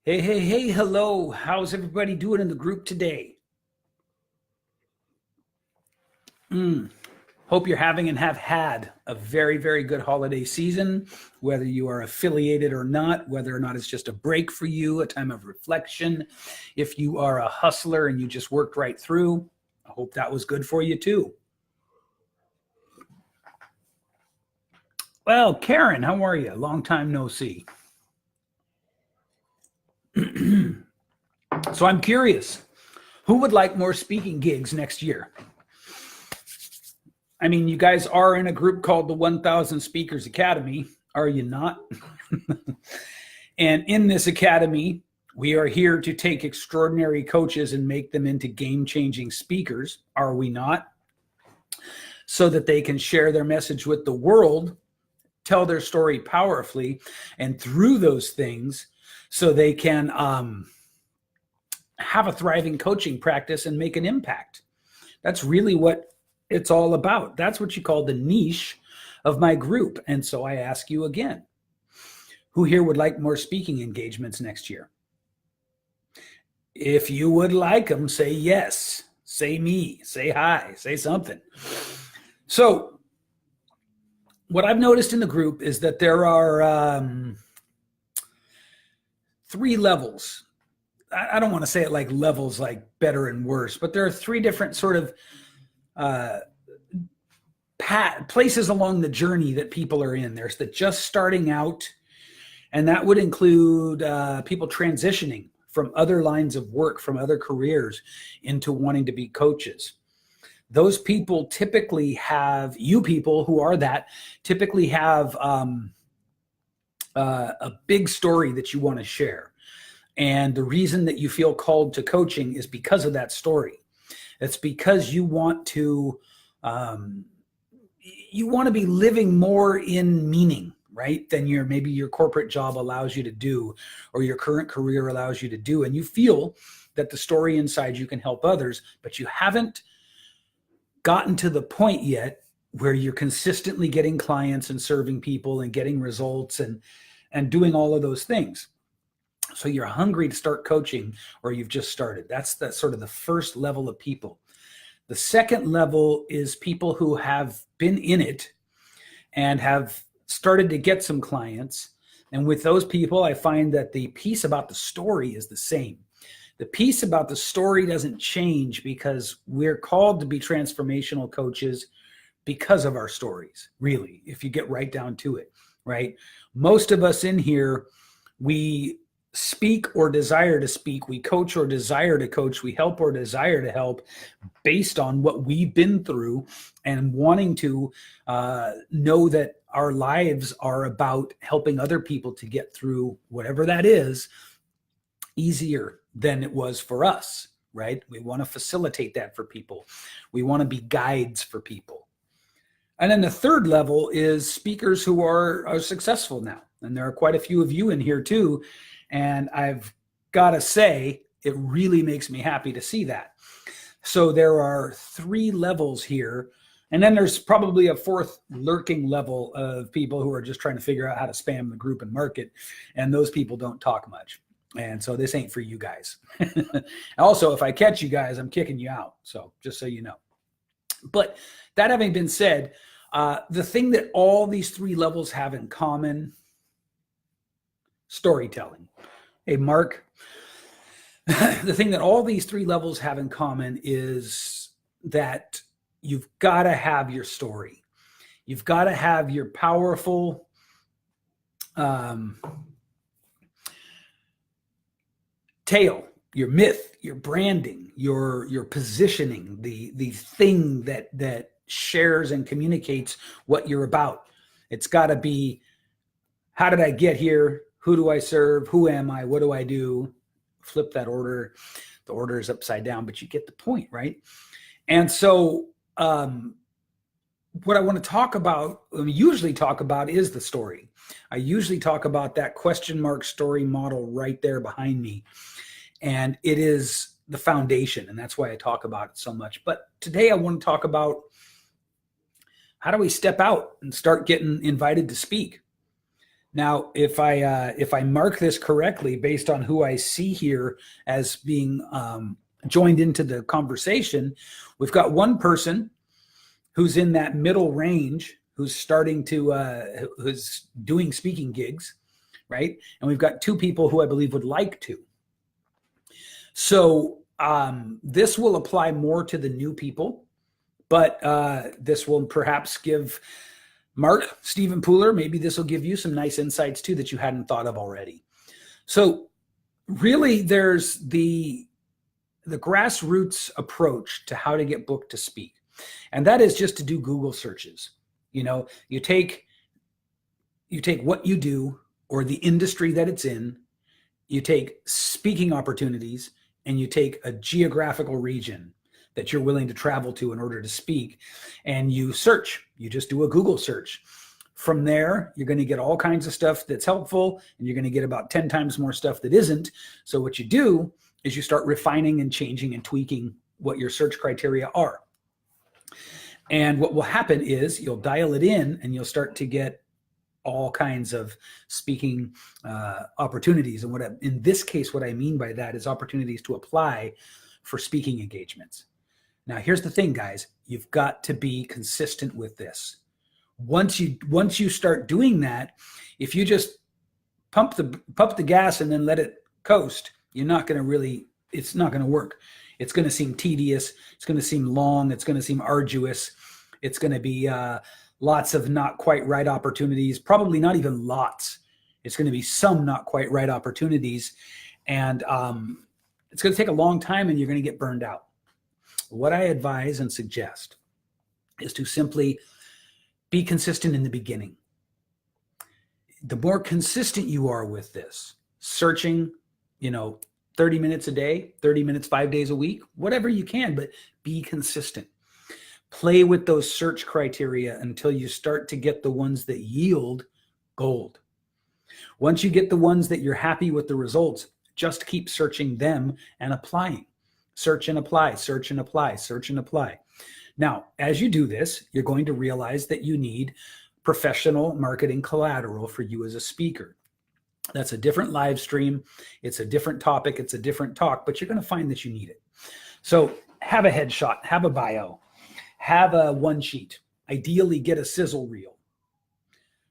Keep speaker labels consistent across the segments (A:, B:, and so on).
A: Hey, hey, hey, hello. How's everybody doing in the group today? Hope you're having and have had a very, very good holiday season, whether you are affiliated or not, whether or not it's just a break for you, a time of reflection. If you are a hustler and you just worked right through, I hope that was good for you too. Well, Karen, how are you? Long time no see. So I'm curious, who would like more speaking gigs next year? I mean, you guys are in a group called the 1000 Speakers Academy, are you not? And in this academy, we are here to take extraordinary coaches and make them into game changing speakers, are we not? So that they can share their message with the world, tell their story powerfully, and through those things, so they can have a thriving coaching practice and make an impact. That's really what it's all about. That's what you call the niche of my group. And so I ask you again, who here would like more speaking engagements next year? If you would like them, say yes, say me, say hi, say something. So what I've noticed in the group is that there are three levels. I don't want to say it like levels, like better and worse, but there are three different sort of places along the journey that people are in. There's the just starting out, and that would include people transitioning from other lines of work, from other careers into wanting to be coaches. Those people typically have, you people who are that, typically have a big story that you want to share. And the reason that you feel called to coaching is because of that story. It's because you want to be living more in meaning, right, than maybe your corporate job allows you to do, or your current career allows you to do. And you feel that the story inside you can help others, but you haven't gotten to the point yet where you're consistently getting clients and serving people and getting results and doing all of those things. So you're hungry to start coaching, or you've just started. That's sort of the first level of people. The second level is people who have been in it and have started to get some clients. And with those people, I find that the piece about the story is the same. The piece about the story doesn't change, because we're called to be transformational coaches because of our stories, really, if you get right down to it, right? Most of us in here, we speak or desire to speak, we coach or desire to coach, we help or desire to help based on what we've been through, and wanting to know that our lives are about helping other people to get through whatever that is easier than it was for us, right? We want to facilitate that for people. We want to be guides for people. And then the third level is speakers who are successful now. And there are quite a few of you in here too. And I've got to say, it really makes me happy to see that. So there are three levels here. And then there's probably a fourth lurking level of people who are just trying to figure out how to spam the group and market. And those people don't talk much. And so this ain't for you guys. Also, if I catch you guys, I'm kicking you out. So just so you know. But that having been said, the thing that all these three levels have in common: storytelling. Hey, Mark, the thing that all these three levels have in common is that you've got to have your story. You've got to have your powerful tale, your myth, your branding, your positioning, the thing that shares and communicates what you're about. It's got to be, how did I get here? Who do I serve? Who am I? What do I do? Flip that order. The order is upside down, but you get the point, right? And so what I want to talk about, usually talk about, is the story. I usually talk about that question mark story model right there behind me. And it is the foundation, and that's why I talk about it so much. But today I want to talk about, how do we step out and start getting invited to speak? Now, if I mark this correctly based on who I see here as being joined into the conversation, we've got one person who's in that middle range, who's starting to who's doing speaking gigs, right? And we've got two people who I believe would like to. So this will apply more to the new people, but this will perhaps give Mark, Stephen Pooler, maybe this will give you some nice insights too that you hadn't thought of already. So really there's the grassroots approach to how to get booked to speak. And that is just to do Google searches. You know, you take what you do or the industry that it's in, you take speaking opportunities, and you take a geographical region that you're willing to travel to in order to speak, and you search. You just do a Google search. From there, you're going to get all kinds of stuff that's helpful, and you're going to get about 10 times more stuff that isn't. So what you do is you start refining and changing and tweaking what your search criteria are. And what will happen is you'll dial it in, and you'll start to get all kinds of speaking opportunities. And in this case, what I mean by that is opportunities to apply for speaking engagements. Now, here's the thing, guys. You've got to be consistent with this. Once you start doing that, if you just pump the gas and then let it coast, you're not going to really, it's not going to work. It's going to seem tedious. It's going to seem long. It's going to seem arduous. It's going to be lots of not quite right opportunities, probably not even lots. It's going to be some not quite right opportunities. And it's going to take a long time, and you're going to get burned out. What I advise and suggest is to simply be consistent in the beginning. The more consistent you are with this, searching, 30 minutes a day, 30 minutes, 5 days a week, whatever you can, but be consistent. Play with those search criteria until you start to get the ones that yield gold. Once you get the ones that you're happy with the results, just keep searching them and applying. Search and apply, search and apply, search and apply. Now, as you do this, you're going to realize that you need professional marketing collateral for you as a speaker. That's a different live stream. It's a different topic. It's a different talk, but you're going to find that you need it. So have a headshot, have a bio, have a one sheet, ideally get a sizzle reel,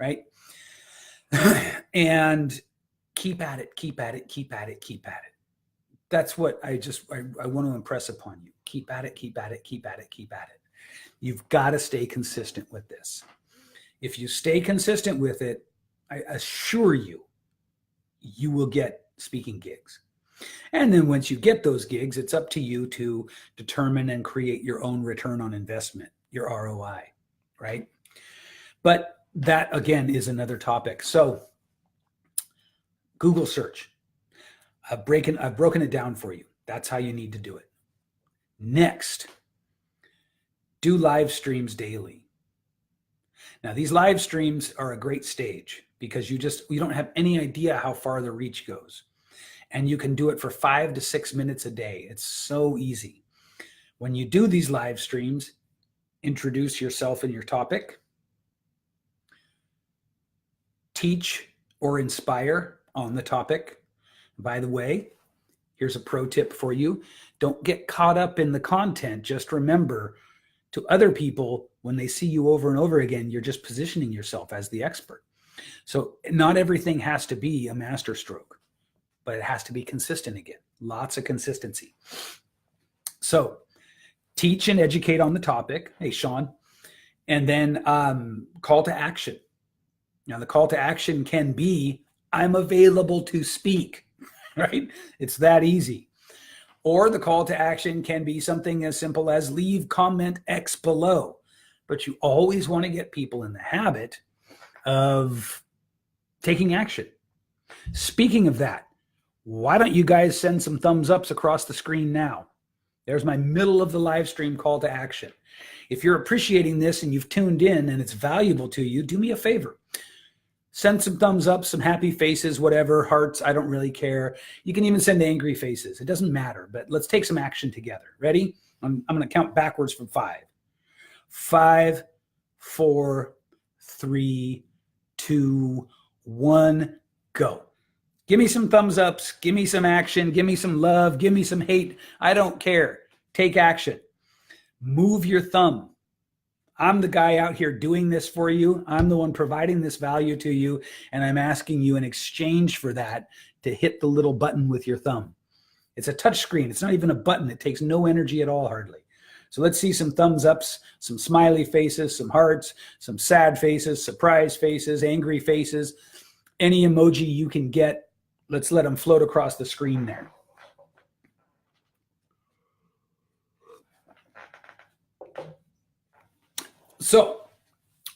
A: right? And keep at it, keep at it, keep at it, keep at it. That's what I want to impress upon you. Keep at it, keep at it, keep at it, keep at it. You've got to stay consistent with this. If you stay consistent with it, I assure you, you will get speaking gigs. And then once you get those gigs, it's up to you to determine and create your own return on investment, your ROI, right? But that, again, is another topic. So Google search. I've broken it down for you. That's how you need to do it. Next, do live streams daily. Now, these live streams are a great stage because you don't have any idea how far the reach goes. And you can do it for 5 to 6 minutes a day. It's so easy. When you do these live streams, introduce yourself and your topic. Teach or inspire on the topic. By the way, here's a pro tip for you. Don't get caught up in the content. Just remember, to other people, when they see you over and over again, you're just positioning yourself as the expert. So not everything has to be a masterstroke, but it has to be consistent again. Lots of consistency. So teach and educate on the topic. Hey, Sean. And then call to action. Now, the call to action can be, I'm available to speak, right? It's that easy. Or the call to action can be something as simple as leave comment X below. But you always want to get people in the habit of taking action. Speaking of that, why don't you guys send some thumbs ups across the screen now? There's my middle of the live stream call to action. If you're appreciating this and you've tuned in and it's valuable to you, do me a favor. Send some thumbs up, some happy faces, whatever, hearts, I don't really care. You can even send angry faces. It doesn't matter, but let's take some action together. Ready? I'm going to count backwards from 5. 5, 4, 3, 2, 1, go. Give me some thumbs ups. Give me some action. Give me some love. Give me some hate. I don't care. Take action. Move your thumb. I'm the guy out here doing this for you. I'm the one providing this value to you. And I'm asking you in exchange for that to hit the little button with your thumb. It's a touch screen. It's not even a button. It takes no energy at all, hardly. So let's see some thumbs ups, some smiley faces, some hearts, some sad faces, surprised faces, angry faces. Any emoji you can get, let's let them float across the screen there. So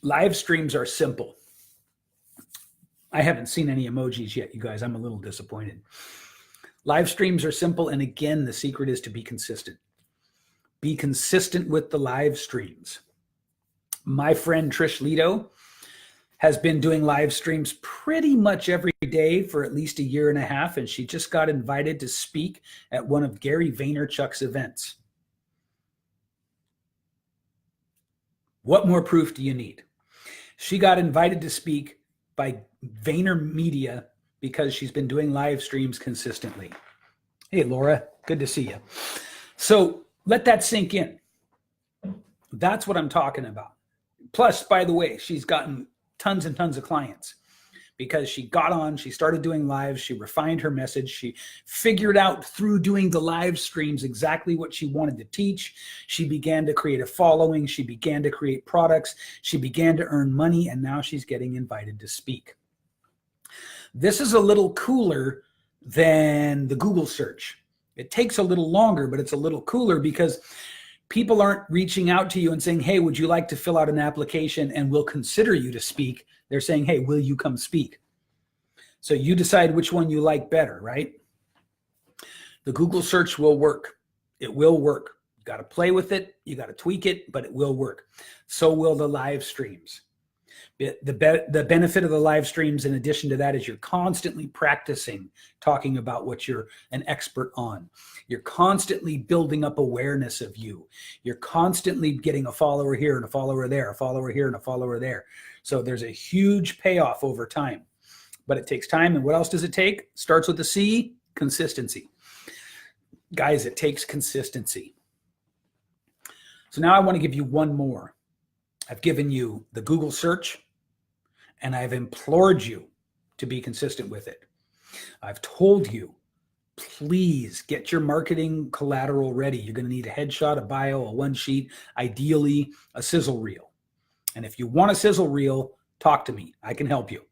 A: live streams are simple. I haven't seen any emojis yet, you guys. I'm a little disappointed. Live streams are simple. And again, the secret is to be consistent. Be consistent with the live streams. My friend Trish Lito has been doing live streams pretty much every day for at least 1.5 years, and she just got invited to speak at one of Gary Vaynerchuk's events. What more proof do you need? She got invited to speak by VaynerMedia because she's been doing live streams consistently. Hey, Laura, good to see you. So let that sink in. That's what I'm talking about. Plus, by the way, she's gotten tons and tons of clients because she got on, she started doing lives, she refined her message, she figured out through doing the live streams exactly what she wanted to teach. She began to create a following, she began to create products, she began to earn money, and now she's getting invited to speak. This is a little cooler than the Google search. It takes a little longer, but it's a little cooler because people aren't reaching out to you and saying, hey, would you like to fill out an application and we'll consider you to speak? They're saying, hey, will you come speak? So you decide which one you like better, right? The Google search will work. It will work. You got to play with it. You got to tweak it, but it will work. So will the live streams. The benefit of the live streams, in addition to that, is you're constantly practicing talking about what you're an expert on. You're constantly building up awareness of you. You're constantly getting a follower here and a follower there, a follower here and a follower there. So there's a huge payoff over time, but it takes time. And what else does it take? Starts with the C, consistency. Guys, it takes consistency. So now I want to give you one more. I've given you the Google search, and I've implored you to be consistent with it. I've told you, please get your marketing collateral ready. You're going to need a headshot, a bio, a one sheet, ideally a sizzle reel. And if you want a sizzle reel, talk to me. I can help you.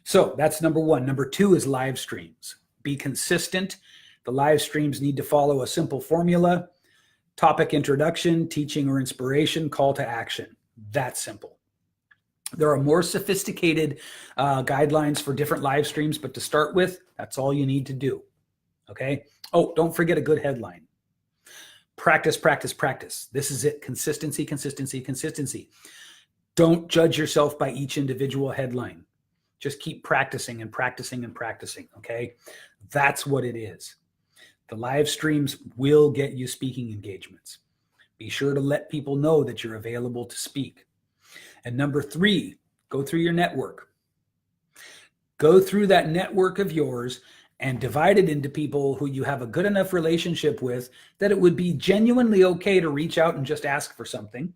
A: So that's number one. Number two is live streams. Be consistent. The live streams need to follow a simple formula: topic introduction, teaching or inspiration, call to action. That's simple. There are more sophisticated guidelines for different live streams, but to start with, that's all you need to do. Okay? Oh, don't forget a good headline. Practice, practice, practice. This is it. Consistency, consistency, consistency. Don't judge yourself by each individual headline. Just keep practicing and practicing and practicing. Okay? That's what it is. The live streams will get you speaking engagements. Be sure to let people know that you're available to speak. And number three, go through your network. Go through that network of yours and divide it into people who you have a good enough relationship with that it would be genuinely okay to reach out and just ask for something.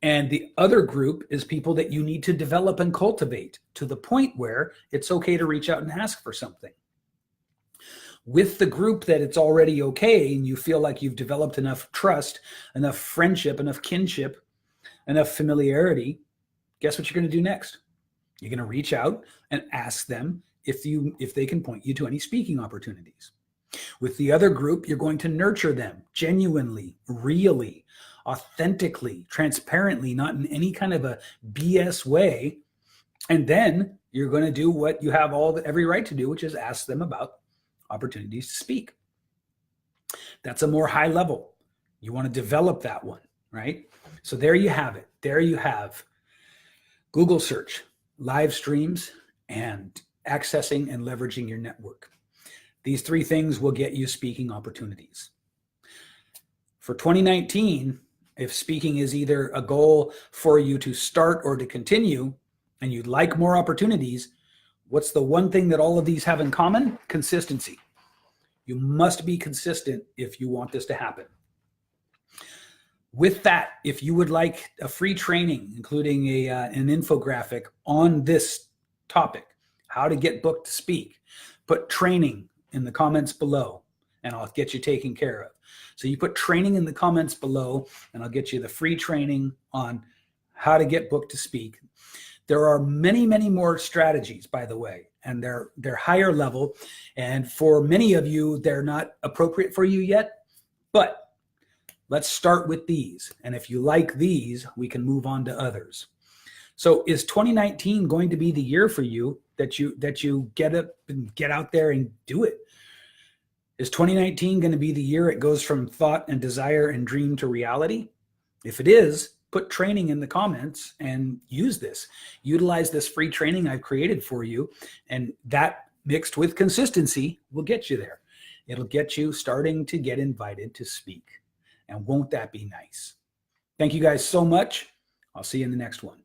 A: And the other group is people that you need to develop and cultivate to the point where it's okay to reach out and ask for something. With the group that it's already okay and you feel like you've developed enough trust, enough friendship, enough kinship, enough familiarity, guess what you're going to do next? You're going to reach out and ask them if they can point you to any speaking opportunities. With the other group, you're going to nurture them genuinely, really, authentically, transparently, not in any kind of a BS way. And then you're going to do what you have every right to do, which is ask them about opportunities to speak. That's a more high level. You want to develop that one, right? So there you have it. There you have Google search, live streams, and accessing and leveraging your network. These three things will get you speaking opportunities. For 2019, if speaking is either a goal for you to start or to continue, and you'd like more opportunities, what's the one thing that all of these have in common? Consistency. You must be consistent if you want this to happen. With that, if you would like a free training, including an infographic on this topic, how to get booked to speak, put training in the comments below and I'll get you taken care of. So you put training in the comments below and I'll get you the free training on how to get booked to speak. There are many, many more strategies, by the way, and they're higher level. And for many of you, they're not appropriate for you yet, but let's start with these. And if you like these, we can move on to others. So is 2019 going to be the year for you that you get up and get out there and do it? Is 2019 going to be the year it goes from thought and desire and dream to reality? If it is, put training in the comments and use this. Utilize this free training I've created for you, and that mixed with consistency will get you there. It'll get you starting to get invited to speak. And won't that be nice? Thank you guys so much. I'll see you in the next one.